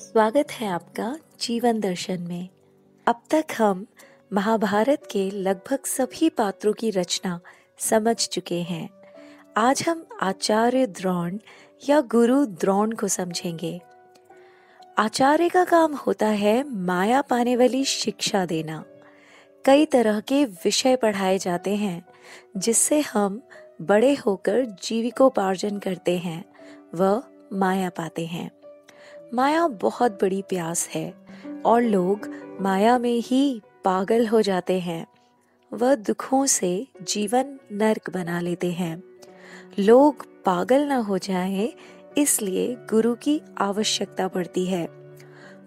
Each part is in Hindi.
स्वागत है आपका जीवन दर्शन में। अब तक हम महाभारत के लगभग सभी पात्रों की रचना समझ चुके हैं। आज हम आचार्य द्रोण या गुरु द्रोण को समझेंगे। आचार्य का काम होता है माया पाने वाली शिक्षा देना। कई तरह के विषय पढ़ाए जाते हैं जिससे हम बड़े होकर जीविकोपार्जन करते हैं व माया पाते हैं। माया बहुत बड़ी प्यास है और लोग माया में ही पागल हो जाते हैं। वह दुखों से जीवन नर्क बना लेते हैं। लोग पागल न हो जाएं, इसलिए गुरु की आवश्यकता पड़ती है।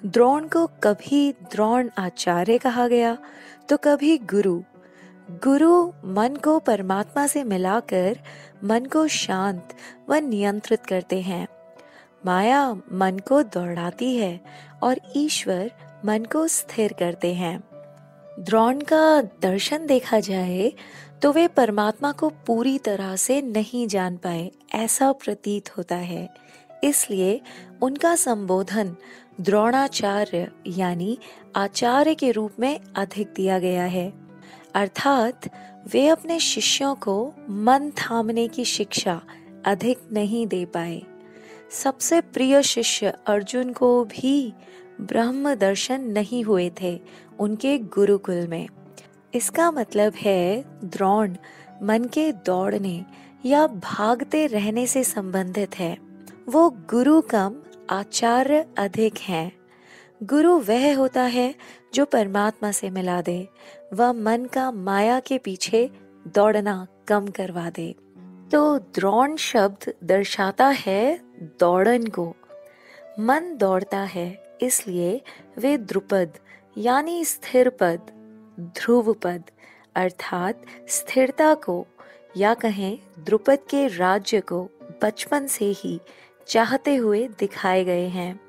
द्रोण को कभी द्रोण आचार्य कहा गया तो कभी गुरु। गुरु मन को परमात्मा से मिलाकर मन को शांत व नियंत्रित करते हैं। माया मन को दौड़ाती है और ईश्वर मन को स्थिर करते हैं। द्रोण का दर्शन देखा जाए तो वे परमात्मा को पूरी तरह से नहीं जान पाए, ऐसा प्रतीत होता है। इसलिए उनका संबोधन द्रोणाचार्य यानी आचार्य के रूप में अधिक दिया गया है। अर्थात वे अपने शिष्यों को मन थामने की शिक्षा अधिक नहीं दे पाए। सबसे प्रिय शिष्य अर्जुन को भी ब्रह्म दर्शन नहीं हुए थे उनके गुरुकुल में। इसका मतलब है द्रोण मन के दौड़ने या भागते रहने से संबंधित है। वो गुरु कम आचार्य अधिक हैं। गुरु वह होता है जो परमात्मा से मिला दे, वह मन का माया के पीछे दौड़ना कम करवा दे। तो द्रोण शब्द दर्शाता है दौड़न को। मन दौड़ता है, इसलिए वे द्रुपद यानी स्थिर पद, ध्रुव पद अर्थात स्थिरता को या कहें द्रुपद के राज्य को बचपन से ही चाहते हुए दिखाए गए हैं।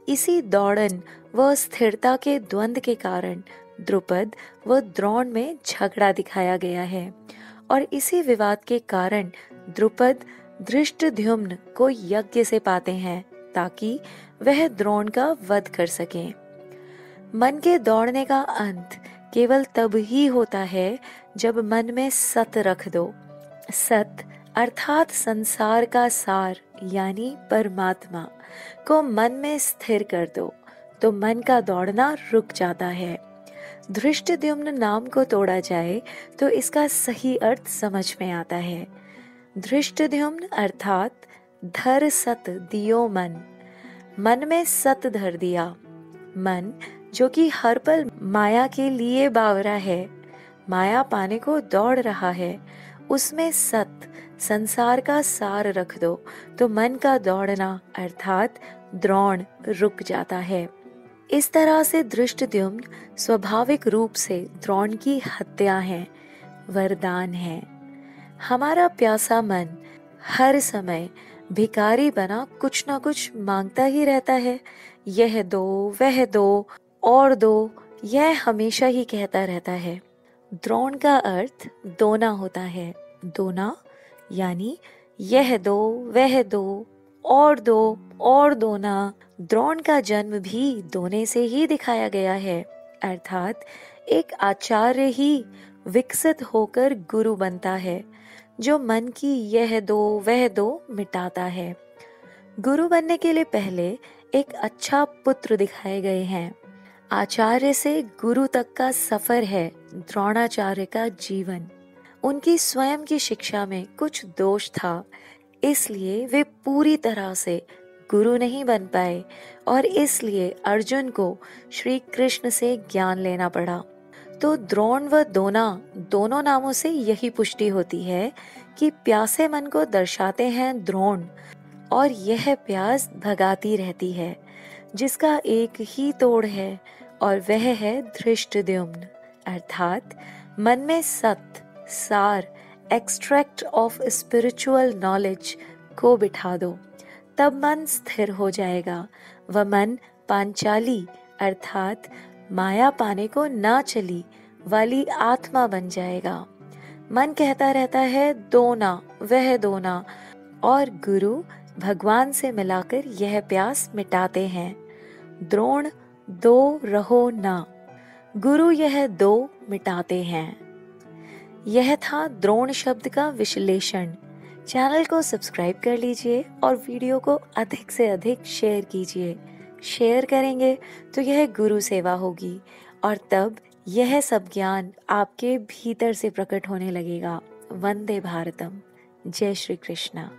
इसी दौड़न व स्थिरता के द्वंद के कारण द्रुपद व द्रोण में झगड़ा दिखाया गया है और इसी विवाद के कारण द्रुपद धृष्टद्युम्न को यज्ञ से पाते हैं ताकि वह द्रोण का वध कर सकें। मन के दौड़ने का अंत केवल तब ही होता है जब मन में सत रख दो। सत अर्थात संसार का सार यानी परमात्मा को मन में स्थिर कर दो तो मन का दौड़ना रुक जाता है। धृष्टद्युम्न नाम को तोड़ा जाए तो इसका सही अर्थ समझ में आता है। धृष्टद्युम्न अर्थात धर सत दियो मन, मन में सत धर दिया। मन जो कि हर पल माया के लिए बावरा है, माया पाने को दौड़ रहा है, उसमें सत संसार का सार रख दो तो मन का दौड़ना अर्थात द्रोण रुक जाता है। इस तरह से धृष्टद्युम्न स्वाभाविक रूप से द्रोण की हत्या है, वरदान है। हमारा प्यासा मन हर समय भिखारी बना कुछ न कुछ मांगता ही रहता है। यह दो, वह दो और दो, यह हमेशा ही कहता रहता है। द्रोण का अर्थ दोना होता है। दोना यानी यह दो, वह दो और दोना। द्रोण का जन्म भी दोने से ही दिखाया गया है, अर्थात एक आचार्य ही विकसित होकर गुरु बनता है जो मन की यह दो वह दो मिटाता है। गुरु बनने के लिए पहले एक अच्छा पुत्र दिखाए गए हैं। आचार्य से गुरु तक का सफर है द्रोणाचार्य का जीवन। उनकी स्वयं की शिक्षा में कुछ दोष था, इसलिए वे पूरी तरह से गुरु नहीं बन पाए और इसलिए अर्जुन को श्री कृष्ण से ज्ञान लेना पड़ा। तो द्रोण व दोना दोनों नामों से यही पुष्टि होती है कि प्यासे मन को दर्शाते हैं द्रोण और यह प्यास भगाती रहती है जिसका एक ही तोड़ है और वह है धृष्टद्युम्न अर्थात मन में सत सार एक्सट्रैक्ट ऑफ स्पिरिचुअल नॉलेज को बिठा दो, तब मन स्थिर हो जाएगा। वह मन पांचाली अर्थात माया पाने को ना चली वाली आत्मा बन जाएगा। मन कहता रहता है दोना वह दोना और गुरु भगवान से मिलाकर यह प्यास मिटाते हैं। द्रोण दो रहो ना, गुरु यह दो मिटाते हैं। यह था द्रोण शब्द का विश्लेषण। चैनल को सब्सक्राइब कर लीजिए और वीडियो को अधिक से अधिक शेयर कीजिए। शेयर करेंगे तो यह गुरु सेवा होगी और तब यह सब ज्ञान आपके भीतर से प्रकट होने लगेगा। वंदे भारतम। जय श्री कृष्णा।